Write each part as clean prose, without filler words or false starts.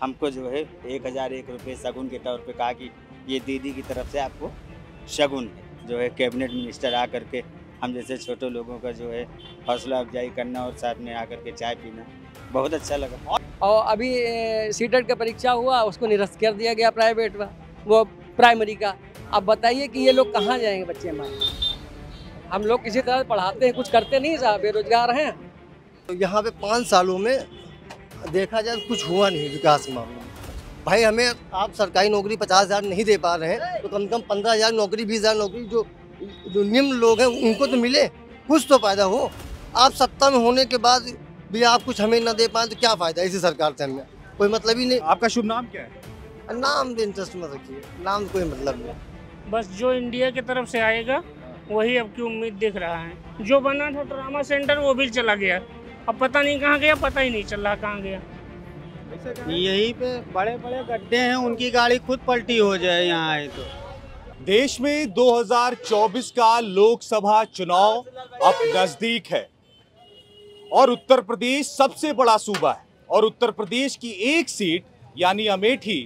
हमको जो है 1001 रुपये शगुन के तौर पे कहा कि ये दीदी की तरफ से आपको शगुन है। जो है कैबिनेट मिनिस्टर आ करके हम जैसे छोटे लोगों का जो है हौसला अफजाई करना और साथ में आकर के चाय पीना बहुत अच्छा लगा। और अभी सीटेट का परीक्षा हुआ, उसको निरस्त कर दिया गया प्राइवेट में, वो प्राइमरी का। अब बताइए कि ये लोग कहाँ जाएंगे बच्चे हमारे। हम लोग किसी तरह पढ़ाते हैं, कुछ करते नहीं साहब, बेरोजगार हैं। तो यहाँ पे 5 सालों में देखा जाए कुछ हुआ नहीं विकास मामले में। भाई हमें आप सरकारी नौकरी 50,000 नहीं दे पा रहे हैं तो कम से कम 15,000 नौकरी 20,000 नौकरी जो निम्न लोग हैं उनको तो मिले, कुछ तो फायदा हो। आप सत्ता में होने के बाद भी आप कुछ हमें न दे पाए तो क्या फायदा इसी सरकार से, हमें कोई मतलब ही नहीं। आपका शुभ नाम क्या है? नाम इंटरेस्ट मत रखिए, नाम कोई मतलब नहीं। बस जो इंडिया की तरफ से आएगा वही अब की उम्मीद दिख रहा है। जो बना था ट्रामा सेंटर वो भी चला गया, अब पता नहीं कहाँ गया, पता ही नहीं चल रहा कहाँ गया। यहीं पे बड़े बड़े गड्ढे हैं, उनकी गाड़ी खुद पलटी हो जाए यहाँ आए तो। देश में 2024 का लोकसभा चुनाव अब नजदीक है और उत्तर प्रदेश सबसे बड़ा सूबा है और उत्तर प्रदेश की एक सीट यानी अमेठी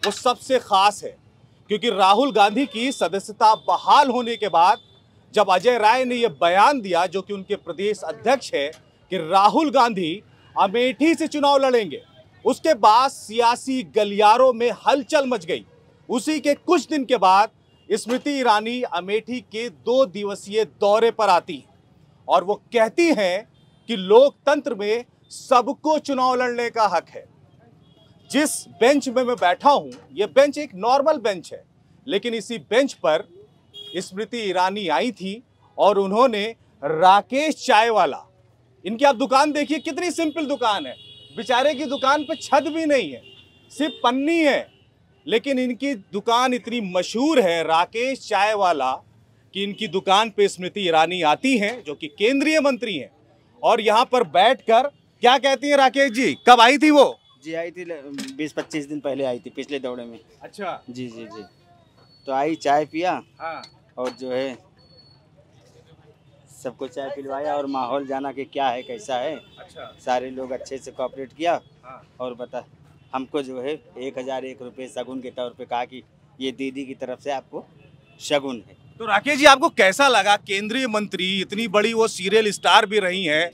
वो सबसे खास है, क्योंकि राहुल गांधी की सदस्यता बहाल होने के बाद जब अजय राय ने यह बयान दिया, जो कि उनके प्रदेश अध्यक्ष है, कि राहुल गांधी अमेठी से चुनाव लड़ेंगे, उसके बाद सियासी गलियारों में हलचल मच गई। उसी के कुछ दिन के बाद स्मृति ईरानी अमेठी के 2 दिवसीय दौरे पर आती हैं और वो कहती हैं कि लोकतंत्र में सबको चुनाव लड़ने का हक है। जिस बेंच में मैं बैठा हूं, यह बेंच एक नॉर्मल बेंच है, लेकिन इसी बेंच पर स्मृति ईरानी आई थी और उन्होंने राकेश चाय वाला, इनकी आप दुकान देखिए कितनी सिंपल दुकान है, बेचारे की दुकान पे छत भी नहीं है, सिर्फ पन्नी है, लेकिन इनकी दुकान इतनी मशहूर है राकेश चाय वाला कि इनकी दुकान पे स्मृति ईरानी आती हैं, जो कि केंद्रीय मंत्री हैं, और यहाँ पर बैठकर क्या कहती हैं। राकेश जी, कब आई थी वो? जी आई थी 20-25 दिन पहले आई थी, पिछले दौरे में। अच्छा जी जी जी, तो आई, चाय पिया। हाँ। और जो है सबको चाय पिलवाया और माहौल जाना कि क्या है कैसा है। अच्छा। सारे लोग अच्छे से कोऑपरेट किया। हाँ। और बता हमको जो है 1001 रुपये शगुन के तौर पे कहा कि ये दीदी की तरफ से आपको शगुन है। तो राकेश जी, आपको कैसा लगा? केंद्रीय मंत्री, इतनी बड़ी वो सीरियल स्टार भी रही हैं,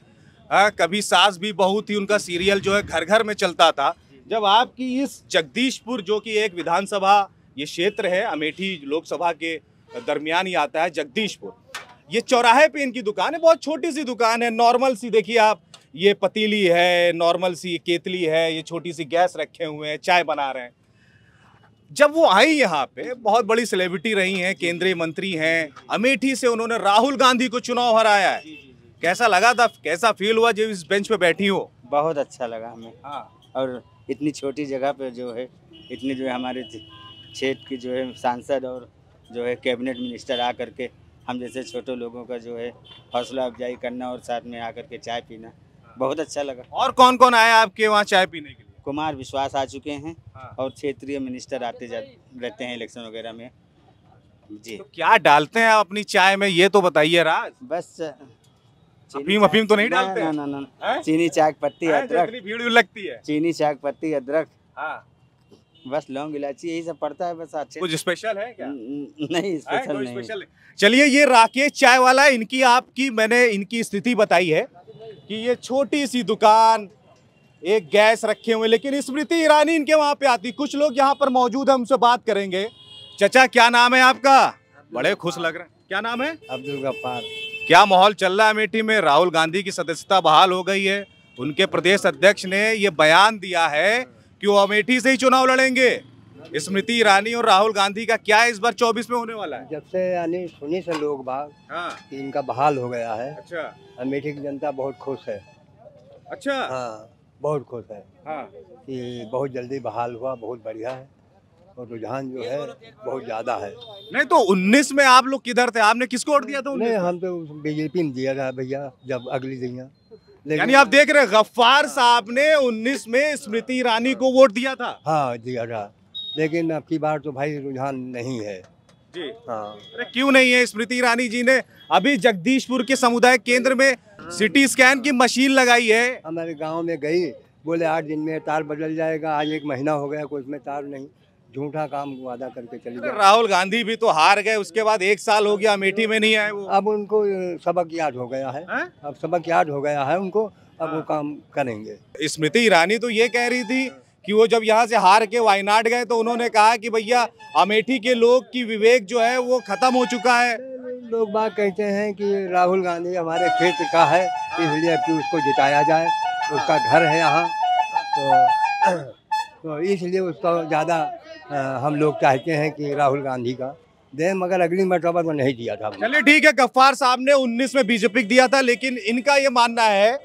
कभी सास भी बहू थी, उनका सीरियल जो है घर घर में चलता था। जब आपकी इस जगदीशपुर, जो कि एक विधानसभा ये क्षेत्र है, अमेठी लोकसभा के दरमियान ही आता है जगदीशपुर, ये चौराहे पे इनकी दुकान है, बहुत छोटी सी दुकान है, नॉर्मल सी। देखिए आप, ये पतीली है, नॉर्मल सी केतली है, ये छोटी सी गैस रखे हुए हैं, चाय बना रहे हैं। जब वो आई यहाँ पे, बहुत बड़ी सेलिब्रिटी रही हैं, केंद्रीय मंत्री हैं, अमेठी से उन्होंने राहुल गांधी को चुनाव हराया है। कैसा लगा था, कैसा फील हुआ जब इस बेंच पे बैठी हो? बहुत अच्छा लगा हमें। हाँ। और इतनी छोटी जगह पे जो है इतनी जो है हमारे क्षेत्र की जो है सांसद और जो है कैबिनेट मिनिस्टर आ करके हम जैसे छोटे लोगों का जो है हौसला अफजाई करना और साथ में आकर के चाय पीना बहुत अच्छा लगा। और कौन कौन आया आपके वहाँ चाय पीने के लिए? कुमार विश्वास आ चुके हैं। हाँ। और क्षेत्रीय मिनिस्टर आते रहते हैं इलेक्शन वगैरह में। जी। तो क्या डालते हैं आप अपनी चाय में, ये तो बताइए राज। बस अफीम तो नहीं डालते? ना ना ना, चीनी, चाय पत्ती, अदरक। भीड़ लगती है। चीनी, चाय पत्ती, अदरक, हाँ। बस लौंग इलायची, यही सब पड़ता है बस। अच्छे कुछ स्पेशल है क्या? नहीं, स्पेशल नहीं। स्पेशल। चलिए, ये राकेश चाय वाला, इनकी आपकी मैंने इनकी स्थिति बताई है कि ये छोटी सी दुकान, एक गैस रखे हुए, लेकिन स्मृति ईरानी इनके वहां पे आती। कुछ लोग यहाँ पर मौजूद हैं, हमसे बात करेंगे। चाचा, क्या नाम है आपका? बड़े खुश लग रहे हैं। क्या नाम है? अब्दुल गफ्फार। क्या माहौल चल रहा है अमेठी में? राहुल गांधी की सदस्यता बहाल हो गई है, उनके प्रदेश अध्यक्ष ने ये बयान दिया है कि वो अमेठी से ही चुनाव लड़ेंगे। स्मृति ईरानी और राहुल गांधी का क्या इस बार 24 में होने वाला है? जब से यानी सुनी से लोग बाग हाँ। कि इनका बहाल हो गया है। अच्छा। अमेठी की जनता बहुत खुश है। अच्छा। हाँ, बहुत खुश है। हाँ। कि बहुत जल्दी बहाल हुआ, बहुत बढ़िया है और रुझान जो है बहुत ज्यादा है। नहीं तो 19 में आप लोग किधर थे? आपने किसको वोट दिया था 19 नहीं, में? हम तो बीजेपी में दिया था भैया, जब अगली दिया। यानी आप देख रहे हैं, गफ्फार साहब ने 19 में स्मृति ईरानी को वोट दिया था। हाँ, दिया था, लेकिन अब की बार तो भाई रुझान नहीं है जी। हाँ। अरे क्यों नहीं है? स्मृति ईरानी जी ने अभी जगदीशपुर के समुदाय केंद्र में सिटी स्कैन की मशीन लगाई है। हमारे गांव में गई बोले 8 दिन में तार बदल जाएगा, आज 1 महीना हो गया, कोई उसमें तार नहीं, झूठा काम वादा करके चले गए। राहुल गांधी भी तो हार गए, उसके बाद 1 साल हो गया, अमेठी में नहीं आए वो। अब उनको सबक याद हो गया है, अब सबक याद हो गया है उनको, अब वो काम करेंगे। स्मृति ईरानी तो ये कह रही थी कि वो जब यहाँ से हार के वायनाड गए तो उन्होंने कहा कि भैया अमेठी के लोग की विवेक जो है वो खत्म हो चुका है। लोग बात कहते हैं कि राहुल गांधी हमारे क्षेत्र का है, इसलिए कि उसको जिताया जाए, उसका घर है यहाँ, तो इसलिए उसको ज़्यादा हम लोग चाहते हैं कि राहुल गांधी का दे, मगर अगली मरतबा तो नहीं दिया था। चलिए ठीक है, गफ्फार साहब ने 19 में बीजेपी दिया था, लेकिन इनका ये मानना है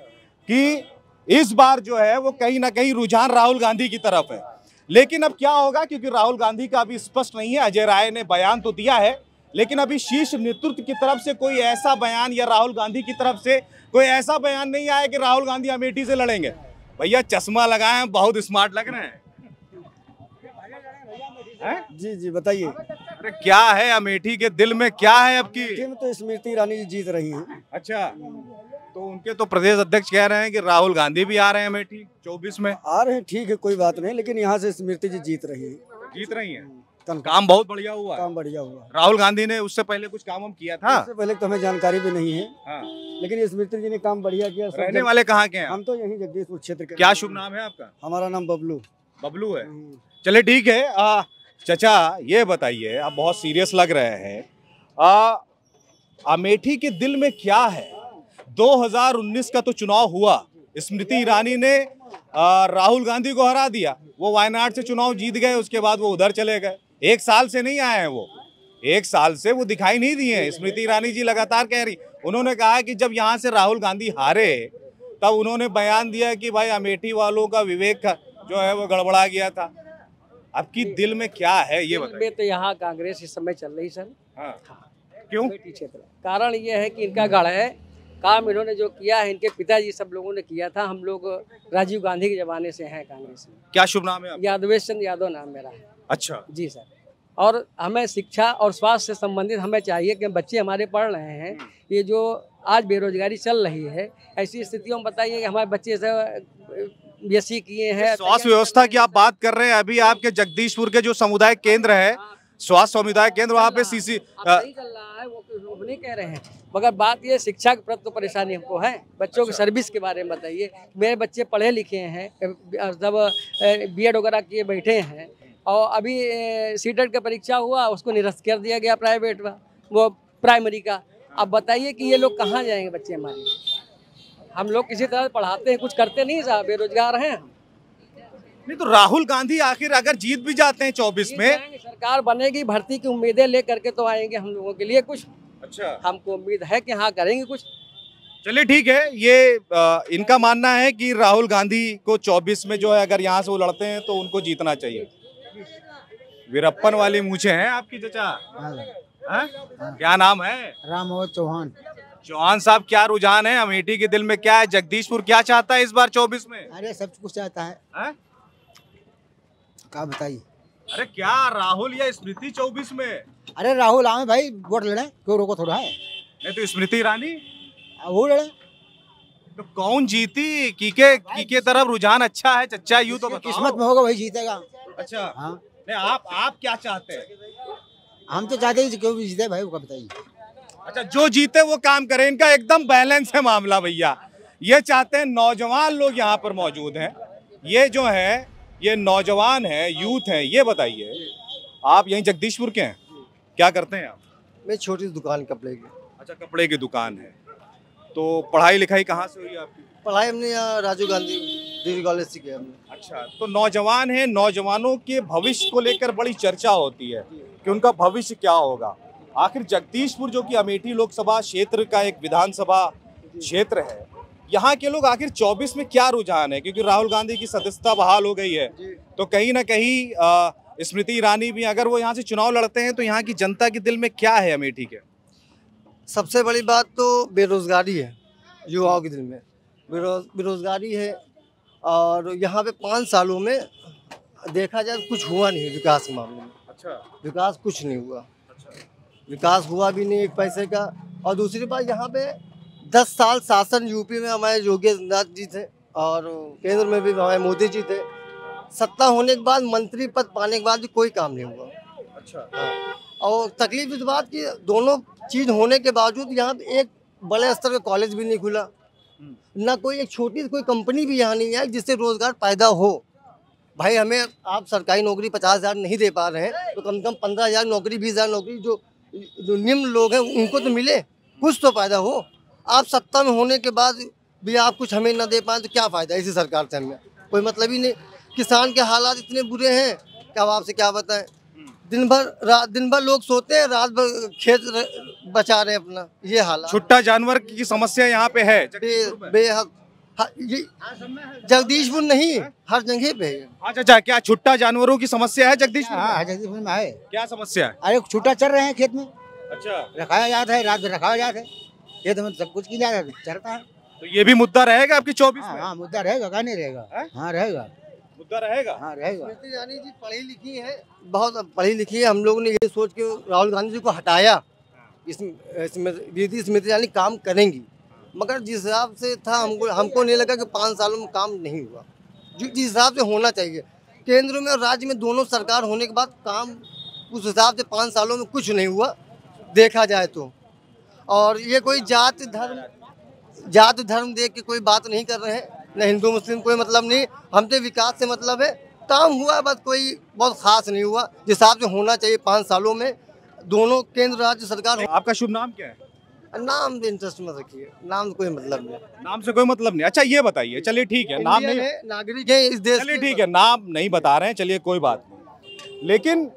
कि इस बार जो है वो कहीं ना कहीं रुझान राहुल गांधी की तरफ है। लेकिन अब क्या होगा, क्योंकि राहुल गांधी का अभी स्पष्ट नहीं है। अजय राय ने बयान तो दिया है, लेकिन अभी शीर्ष नेतृत्व की तरफ से कोई ऐसा बयान या राहुल गांधी की तरफ से कोई ऐसा बयान नहीं आया कि राहुल गांधी अमेठी से लड़ेंगे। भैया चश्मा लगाए, बहुत स्मार्ट लग रहे हैं। जी जी बताइए। अरे क्या है अमेठी के दिल में, क्या है अब की? तो स्मृति ईरानी जी जीत रही हैं। अच्छा, तो उनके तो प्रदेश अध्यक्ष कह रहे हैं कि राहुल गांधी भी आ रहे हैं अमेठी 24 में। आ रहे हैं, ठीक है, कोई बात नहीं, लेकिन यहाँ से स्मृति जी जीत रही है। जीत रही हैं। काम बहुत बढ़िया हुआ। काम बढ़िया हुआ। राहुल गांधी ने उससे पहले कुछ काम किया था? उससे पहले तो हमें जानकारी भी नहीं है। हाँ। लेकिन स्मृति जी ने काम बढ़िया किया। रहने वाले कहाँ के हैं? हम तो यहीं जगदीशपुर क्षेत्र के। क्या शुभ नाम है आपका? हमारा नाम बबलू। बबलू है। चलिए ठीक है। चाचा ये बताइए, आप बहुत सीरियस लग रहे हैं, अमेठी के दिल में क्या है? 2019 का तो चुनाव हुआ, स्मृति ईरानी ने राहुल गांधी को हरा दिया, वो वायनाड से चुनाव जीत गए, उसके बाद वो उधर चले गए। 1 साल से नहीं आए हैं वो, 1 साल से वो दिखाई नहीं दिए हैं। स्मृति ईरानी जी लगातार कह रही, उन्होंने कहा कि जब यहाँ से राहुल गांधी हारे तब उन्होंने बयान दिया कि भाई अमेठी वालों का विवेक जो है वो गड़बड़ा गया था। आपकी दिल में क्या है ये बताइए। तो यहाँ कांग्रेस इस समय चल रही सर। हाँ। क्यों? क्षेत्र कारण ये है कि इनका गढ़ है, काम इन्होंने जो किया है, इनके पिताजी सब लोगों ने किया था। हम लोग राजीव गांधी के जमाने से हैं कांग्रेस में। क्या शुभ नाम है आपका? यादवेश चंद्र यादव नाम मेरा है। अच्छा जी सर। और हमें शिक्षा और स्वास्थ्य से संबंधित हमें चाहिए कि बच्चे हमारे पढ़ रहे हैं, ये जो आज बेरोजगारी चल रही है, ऐसी स्थितियों में बताइए कि हमारे बच्चे से BSc किए हैं। स्वास्थ्य व्यवस्था की आप बात कर रहे हैं, अभी आपके जगदीशपुर के जो समुदाय केंद्र है, स्वास्थ्य समुदाय केंद्र, वहाँ पे CC नहीं चल रहा है, वो नहीं कह रहे हैं, मगर बात ये शिक्षा के प्रति तो परेशानी हमको है। बच्चों की सर्विस के बारे में बताइए। मेरे बच्चे पढ़े लिखे हैं, सब B.Ed वगैरह किए बैठे हैं, और अभी सीटेट का परीक्षा हुआ, उसको निरस्त कर दिया गया प्राइवेट में, वो प्राइमरी का। अब बताइए कि ये लोग कहाँ जाएंगे बच्चे हमारे? हम लोग किसी तरह पढ़ाते हैं, कुछ करते नहीं साहब, बेरोजगार हैं। नहीं तो राहुल गांधी आखिर अगर जीत भी जाते हैं 24 में, सरकार बनेगी, भर्ती की उम्मीदें लेकर के तो आएंगे हम लोगों के लिए कुछ। अच्छा, हमको उम्मीद है कि हाँ करेंगे कुछ। चलिए ठीक है। ये इनका मानना है कि राहुल गांधी को 24 में जो है अगर यहाँ से वो लड़ते हैं तो उनको जीतना चाहिए। वीरप्पन वाली मूछें हैं आपकी चाचा? क्या नाम है? रामोद चौहान। चौहान साहब, क्या रुझान है अमेठी के दिल में, क्या है? जगदीशपुर क्या चाहता है इस बार 24 में? अरे सब कुछ चाहता है। क्या बताइए? अरे क्या राहुल या स्मृति 24 में? अरे राहुल आए भाई, वोट लड़े, क्यों रोको थोड़ा है? नहीं तो स्मृति ईरानी वो लड़े तो कौन जीती? की तरफ रुझान अच्छा है चच्चा, यूं तो बताओ। किस्मत में होगा वही जीतेगा। अच्छा हाँ। नहीं आप क्या चाहते हैं? हम तो चाहते हैं क्यों भी जीते भाई, वो बताइए। अच्छा, जो जीते वो काम करे। इनका एकदम बैलेंस है मामला भैया। ये चाहते हैं, नौजवान लोग यहाँ पर मौजूद हैं, ये जो है ये नौजवान है, यूथ है। ये बताइए, आप यहीं जगदीशपुर के हैं, क्या करते हैं आप? मैं छोटी दुकान कपड़े की। अच्छा, कपड़े की दुकान है। तो पढ़ाई लिखाई कहाँ से हुई आपकी? पढ़ाई हमने यहाँ राजीव गांधी डिग्री कॉलेज से किया हमने। अच्छा, तो नौजवान हैं, नौजवानों के भविष्य को लेकर बड़ी चर्चा होती है कि उनका भविष्य क्या होगा। आखिर जगदीशपुर जो कि अमेठी लोकसभा क्षेत्र का एक विधानसभा क्षेत्र है, यहाँ के लोग आखिर 24 में क्या रुझान है? क्योंकि राहुल गांधी की सदस्यता बहाल हो गई है, तो कहीं ना कहीं स्मृति ईरानी भी अगर वो यहाँ से चुनाव लड़ते हैं तो यहाँ की जनता के दिल में क्या है अमेठी के? सबसे बड़ी बात तो बेरोजगारी है, युवाओं के दिल में बेरोजगारी है। और यहाँ पे 5 सालों में देखा जाए कुछ हुआ नहीं विकास के मामले में। अच्छा, विकास कुछ नहीं हुआ। अच्छा, विकास हुआ भी नहीं एक पैसे का। और दूसरी बात, यहाँ पे 10 साल शासन यूपी में हमारे योगी आदित्यनाथ जी थे, और केंद्र में भी हमारे मोदी जी थे। सत्ता होने के बाद, मंत्री पद पाने के बाद भी कोई काम नहीं हुआ। अच्छा। हाँ। और तकलीफ इस बात की, दोनों चीज होने के बावजूद यहाँ पे एक बड़े स्तर का कॉलेज भी नहीं खुला, ना कोई एक छोटी कोई कंपनी भी यहाँ नहीं आई जिससे रोजगार पैदा हो। भाई हमें आप सरकारी नौकरी 50,000 नहीं दे पा रहे हैं तो कम से कम 15,000 नौकरी, 20,000 नौकरी जो निम्न लोग हैं उनको तो मिले, कुछ तो फायदा हो। आप सत्ता में होने के बाद भी आप कुछ हमें ना दे पाए तो क्या फ़ायदा इसी सरकार से, हमें कोई मतलब ही नहीं। किसान के हालात इतने बुरे हैं कि अब आपसे क्या बताएं। दिन भर लोग सोते हैं, रात भर खेत बचा रहे हैं अपना, ये हालात। छुट्टा जानवर की समस्या यहाँ पे है बेहद। ये जगदीशपुर नहीं, हर जगह पे है। अच्छा, क्या छुट्टा जानवरों की समस्या है जगदीशपुर में? हाँ, जगदीशपुर में है। क्या समस्या है? अरे छुट्टा चल रहे हैं खेत में, अच्छा, रखाया जाता है, रात में रखाया जाता है, खेत में सब कुछ किया जाता है, चलता है। तो ये भी मुद्दा रहेगा आपकी 24 में? हाँ, मुद्दा रहेगा, क्या नहीं रहेगा? हाँ रहेगा, मुद्दा रहेगा। हाँ रहेगा। स्मृति ईरानी जी पढ़ी लिखी है, बहुत पढ़ी लिखी है। हम लोगों ने ये सोच के राहुल गांधी जी को हटाया, स्मृति ईरानी काम करेंगी, मगर जिस हिसाब से था हमको नहीं लगा कि 5 सालों में काम नहीं हुआ जिस हिसाब से होना चाहिए। केंद्र में और राज्य में दोनों सरकार होने के बाद काम उस हिसाब से 5 सालों में कुछ नहीं हुआ देखा जाए तो। और ये कोई जात धर्म देख के कोई बात नहीं कर रहे हैं, न हिंदू मुस्लिम कोई मतलब नहीं, हमसे विकास से मतलब है। काम हुआ बस, कोई बहुत खास नहीं हुआ जिस हिसाब से होना चाहिए 5 सालों में दोनों केंद्र राज्य सरकार। आपका शुभ नाम क्या है? नाम इंटरेस्ट मत रखिए, नाम कोई मतलब नहीं, नाम से कोई मतलब नहीं। अच्छा ये बताइए, चलिए ठीक है, नाम नहीं, नागरिक है इस देश, चलिए ठीक है, नाम नहीं बता रहे हैं, चलिए कोई बात नहीं। लेकिन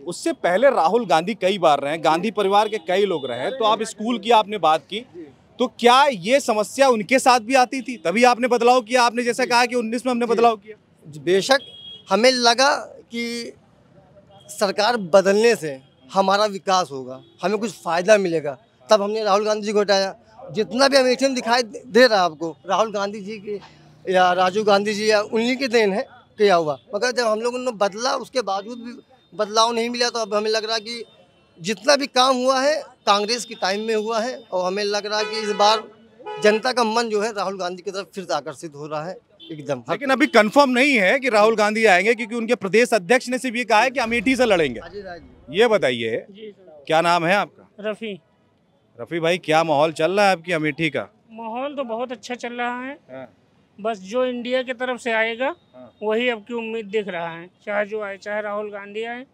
उससे पहले राहुल गांधी कई बार रहे, गांधी परिवार के कई लोग रहे। तो आप स्कूल की आपने बात की, तो क्या ये समस्या उनके साथ भी आती थी तभी आपने बदलाव किया? आपने जैसे कहा कि 19 में हमने बदलाव किया। बेशक हमें लगा कि सरकार बदलने से हमारा विकास होगा, हमें कुछ फायदा मिलेगा, तब हमने राहुल गांधी जी को हटाया। जितना भी अमेठी में दिखाई दे रहा है आपको, राहुल गांधी जी के या राजीव गांधी जी या उन्हीं के देन है किया हुआ। मगर जब हम लोगों ने बदला, उसके बावजूद भी बदलाव नहीं मिला, तो अब हमें लग रहा कि जितना भी काम हुआ है कांग्रेस के टाइम में हुआ है। और हमें लग रहा है कि इस बार जनता का मन जो है राहुल गांधी की तरफ फिर से आकर्षित हो रहा है एकदम। लेकिन अभी कंफर्म नहीं है कि राहुल गांधी आएंगे, क्योंकि उनके प्रदेश अध्यक्ष ने सिर्फ ये कहा है कि अमेठी से लड़ेंगे। ये बताइए, क्या नाम है आपका? रफ़ी। रफ़ी भाई, क्या माहौल चल रहा है आपकी अमेठी का? माहौल तो बहुत अच्छा चल रहा है। बस जो इंडिया की तरफ से आएगा वही अब की उम्मीद दिख रहा है, चाहे जो आए, चाहे राहुल गांधी आए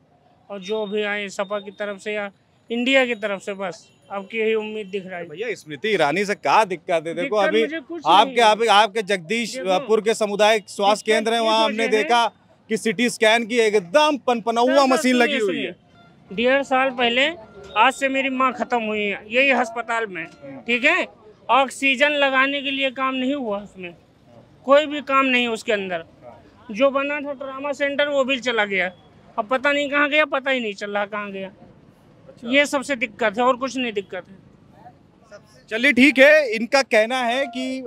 और जो भी आए सपा की तरफ से या इंडिया की तरफ से, बस अब की यही उम्मीद दिख रहा है। भैया स्मृति ईरानी से क्या दिक्कत है? देखो अभी आपके जगदीशपुर के सामुदायिक स्वास्थ्य केंद्र है, वहाँ हमने देखा कि सिटी स्कैन की एकदम पनपनौआ मशीन लगी हुई है। 1.5 साल पहले आज से मेरी माँ खत्म हुई है यही अस्पताल में, ठीक है। ऑक्सीजन लगाने के लिए काम नहीं हुआ, उसमें कोई भी काम नहीं, उसके अंदर जो बना था ट्रामा सेंटर वो भी चला गया, अब पता नहीं कहाँ गया, पता ही नहीं चल रहा कहाँ गया। ये सबसे दिक्कत है और कुछ नहीं दिक्कत है। चलिए ठीक है, इनका कहना है कि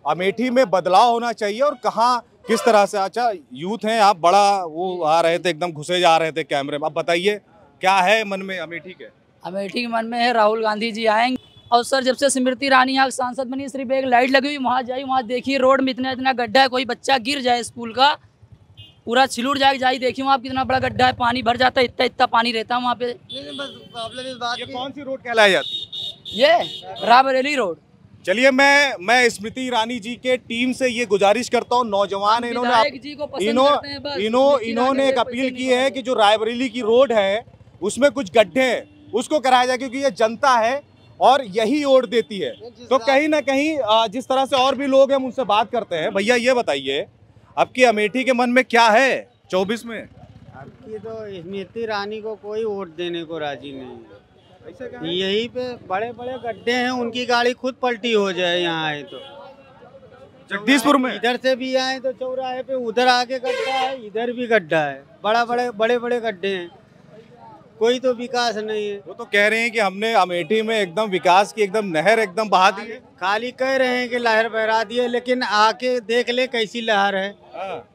अमेठी में बदलाव होना चाहिए और कहाँ किस तरह से। अच्छा यूथ हैं आप, बड़ा वो आ रहे थे, एकदम घुसे जा रहे थे कैमरे में, अब बताइए क्या है मन में अमेठी के? अमेठी के मन में है राहुल गांधी जी आएंगे। और सर जब से स्मृति ईरानी यहाँ सांसद बनी, सिर्फ एक लाइट लगी हुई, वहाँ जाइए, वहाँ देखिए रोड में इतना गड्ढा है, कोई बच्चा गिर जाए स्कूल का पूरा छिलूट जाए, देखिए वहाँ कितना बड़ा गड्ढा है, पानी भर जाता है, इतना पानी रहता है वहाँ पे। ये कौन सी रोड कहलाई जाती है? ये रायबरेली रोड। चलिए मैं स्मृति ईरानी जी के टीम से ये गुजारिश करता हूँ, नौजवान इन्होंने एक अपील की है कि जो रायबरेली की रोड है उसमें कुछ गड्ढे हैं उसको कराया जाए, क्योंकि ये जनता है और यही वोट देती है। तो कहीं ना कहीं जिस तरह से और भी लोग हैं उनसे बात करते हैं। भैया ये बताइए, आपकी अमेठी के मन में क्या है 24 में? आपकी तो स्मृति ईरानी को कोई वोट देने को राजी नहीं है। यही पे बड़े बड़े गड्ढे हैं, उनकी गाड़ी खुद पलटी हो जाए यहाँ आए तो। जगदीशपुर में इधर से भी आए तो चौराहे पे उधर आके गड्ढा है, इधर भी गड्ढा है, बड़े बड़े गड्ढे हैं, कोई तो विकास नहीं है। वो तो कह रहे हैं कि हमने अमेठी में एकदम विकास की एकदम नहर एकदम बहा दी है। खाली कह रहे हैं कि लहर बहरा दी है, लेकिन आके देख ले कैसी लहर है,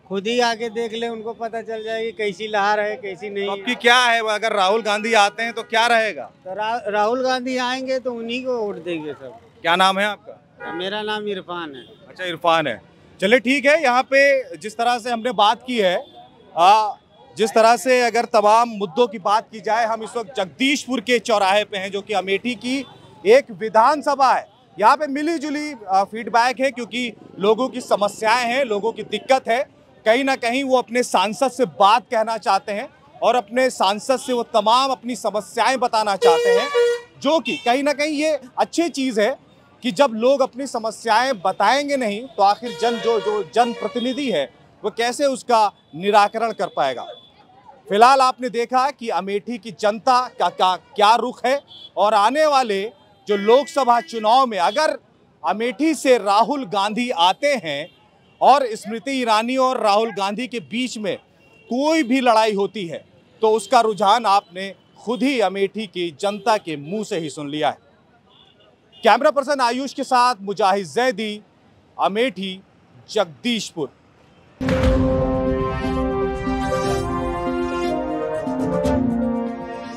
खुद ही आके देख ले, उनको पता चल जाएगी कैसी लहर है कैसी नहीं। आपकी क्या है, अगर राहुल गांधी आते हैं तो क्या रहेगा? तो राहुल गांधी आएंगे तो उन्हीं को वोट देंगे सब। क्या नाम है आपका? मेरा नाम इरफान है। अच्छा इरफान है। चले ठीक है। यहाँ पे जिस तरह से हमने बात की है, जिस तरह से अगर तमाम मुद्दों की बात की जाए, हम इस वक्त जगदीशपुर के चौराहे पे हैं जो कि अमेठी की एक विधानसभा है। यहाँ पे मिली जुली फीडबैक है क्योंकि लोगों की समस्याएं हैं, लोगों की दिक्कत है। कहीं ना कहीं वो अपने सांसद से बात कहना चाहते हैं और अपने सांसद से वो तमाम अपनी समस्याएं बताना चाहते हैं, जो कि कहीं ना कहीं ये अच्छी चीज़ है कि जब लोग अपनी समस्याएं बताएंगे नहीं तो आखिर जो जनप्रतिनिधि है वो कैसे उसका निराकरण कर पाएगा। फिलहाल आपने देखा कि अमेठी की जनता का क्या रुख है और आने वाले जो लोकसभा चुनाव में अगर अमेठी से राहुल गांधी आते हैं और स्मृति ईरानी और राहुल गांधी के बीच में कोई भी लड़ाई होती है तो उसका रुझान आपने खुद ही अमेठी की जनता के मुंह से ही सुन लिया है। कैमरा पर्सन आयुष के साथ मुजाहिद जैदी, अमेठी, जगदीशपुर।